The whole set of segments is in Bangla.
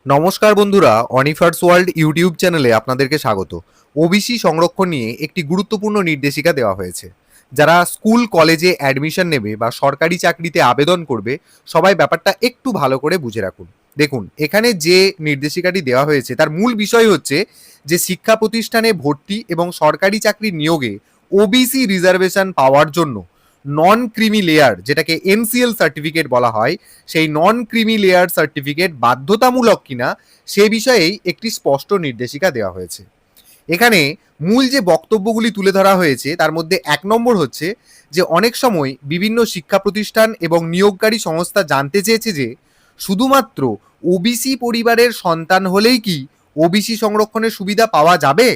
নমস্কার বন্ধুরা, অনিফার্স ওয়ার্ল্ড ইউটিউব চ্যানেলে আপনাদেরকে স্বাগত। ওবিসি সংরক্ষণ নিয়ে একটি গুরুত্বপূর্ণ নির্দেশিকা দেওয়া হয়েছে। যারা স্কুল কলেজে অ্যাডমিশন নেবে বা সরকারি চাকরিতে আবেদন করবে, সবাই ব্যাপারটা একটু ভালো করে বুঝে রাখুন। দেখুন, এখানে যে নির্দেশিকাটি দেওয়া হয়েছে তার মূল বিষয় হচ্ছে যে শিক্ষা প্রতিষ্ঠানে ভর্তি এবং সরকারি চাকরির নিয়োগে ওবিসি রিজার্ভেশন পাওয়ার জন্য নন ক্রিমি লেয়ার, যেটাকে এনসিএল সার্টিফিকেট বলা হয়, সেই নন ক্রিমি লেয়ার সার্টিফিকেট বাধ্যতামূলক কিনা সে বিষয়েই একটি স্পষ্ট নির্দেশিকা দেওয়া হয়েছে। এখানে মূল যে বক্তব্যগুলি তুলে ধরা হয়েছে তার মধ্যে ১ নম্বর হচ্ছে যে অনেক সময় বিভিন্ন শিক্ষা প্রতিষ্ঠান এবং নিয়োগকারী সংস্থা জানতে চেয়েছে যে শুধুমাত্র ওবিসি পরিবারের সন্তান হলেই কি ওবিসি সংরক্ষণের সুবিধা পাওয়া যাবে।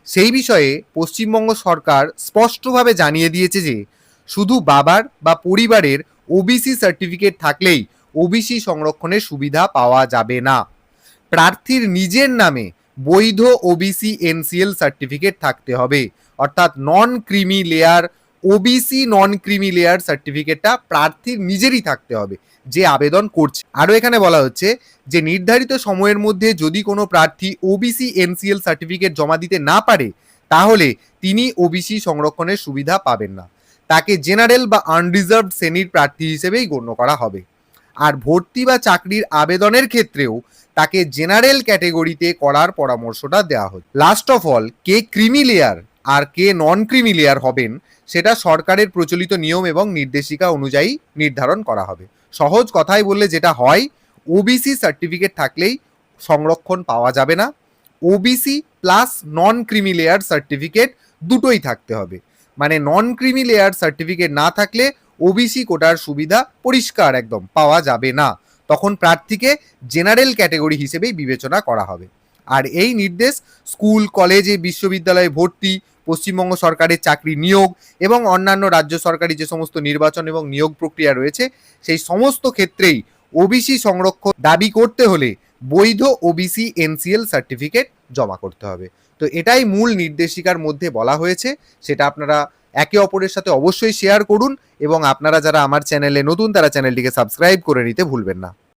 সেই বিষয়ে পশ্চিমবঙ্গ সরকার স্পষ্টভাবে জানিয়ে দিয়েছে যে শুধু বাবার বা পরিবারের ওবিসি সার্টিফিকেট থাকলেই ওবিসি সংরক্ষণের সুবিধা পাওয়া যাবে না। প্রার্থীর নিজের নামে বৈধ ওবিসি এনসিএল সার্টিফিকেট থাকতে হবে, অর্থাৎ নন ক্রিমি লেয়ার ওবিসি নন ক্রিমি লেয়ার সার্টিফিকেটটা প্রার্থীর নিজেরই থাকতে হবে যে আবেদন করছে। আরও এখানে বলা হচ্ছে যে নির্ধারিত সময়ের মধ্যে যদি কোনো প্রার্থী ওবিসি এনসিএল সার্টিফিকেট জমা দিতে না পারে, তাহলে তিনি ওবিসি সংরক্ষণের সুবিধা পাবেন না। তাকে জেনারেল বা আনরিজার্ভড শ্রেণীর প্রার্থী হিসেবেই গণ্য করা হবে। আর ভর্তি বা চাকরির আবেদনের ক্ষেত্রেও তাকে জেনারেল ক্যাটেগরিতে করার পরামর্শটা দেওয়া হচ্ছে। লাস্ট অফ অল, কে ক্রিমি লেয়ার আর কে নন ক্রিমি লেয়ার হবেন সেটা সরকারের প্রচলিত নিয়ম এবং নির্দেশিকা অনুযায়ী নির্ধারণ করা হবে। সহজ কথায় বললে যেটা হয়, ওবিসি সার্টিফিকেট থাকলেই সংরক্ষণ পাওয়া যাবে না, ওবিসি প্লাস নন ক্রিমি লেয়ার সার্টিফিকেট দুটোই থাকতে হবে। মানে নন ক্রিমি লেয়ার সার্টিফিকেট না থাকলে ওবিসি কোটার সুবিধা পরিষ্কার একদম পাওয়া যাবে না, তখন প্রার্থীকে জেনারেল ক্যাটেগরি হিসেবেই বিবেচনা করা হবে। আর এই নির্দেশ স্কুল কলেজে বিশ্ববিদ্যালয়ে ভর্তি, পশ্চিমবঙ্গ সরকারের চাকরি নিয়োগ এবং অন্যান্য রাজ্য সরকারি যে সমস্ত নির্বাচন এবং নিয়োগ প্রক্রিয়া রয়েছে সেই সমস্ত ক্ষেত্রেই ওবিসি সংরক্ষণ দাবি করতে হলে বৈধ ওবিসি এনসিএল সার্টিফিকেট জমা করতে হবে। তো এটাই মূল নির্দেশিকার মধ্যে বলা হয়েছে। সেটা আপনারা একে অপরের সাথে অবশ্যই শেয়ার করুন এবং আপনারা যারা আমার চ্যানেলে নতুন তারা চ্যানেলটিকে সাবস্ক্রাইব করে নিতে ভুলবেন না।